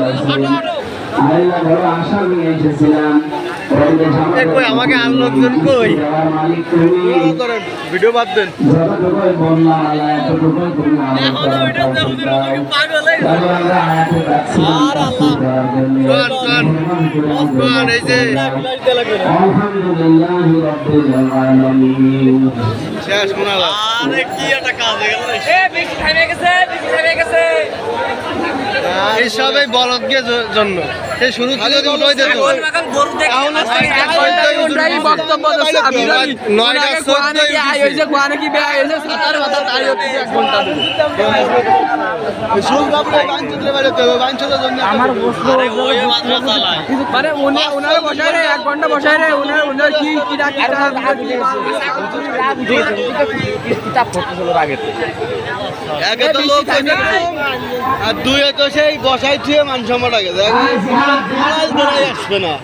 আল্লাহ বড় আশা নিয়ে এসেছিলাম আমাকে আর লোকজন কই ভিডিও বাদ দেন যতটুকুই বললাম আল্লাহ এতটুকুই তুমি আলহামদুলিল্লাহ রাব্বিল আলামিন শেষ শোনালা আরে কি একটা কাজ হয়ে গেল এ বেশি থেমে গেছে এই সবই বলদকে জন্য সেই শুরু থেকে যদি উঠে দিত এখন গরু দেখতে বক্তব্য দিচ্ছে আমি নয়টা 14 আই হইছে কোয়ানে কি বে হইছে সাতার মাথা তাই হচ্ছে 1 ঘন্টা শুন বাবুরে বাঞ্চুতে বাইরে তো বাঞ্চুতের জন্য আমার আরে ওই মাত্র চালায় মানে উনারে বসায় রে 1 ঘন্টা বসায় রে উনার কি ডাকি কিতাব পড়তেছিল আগে আগে তো লোক আর দুই তো সেই বসাই থুয়ে মান সম্মানটাকে দেখ আসবে না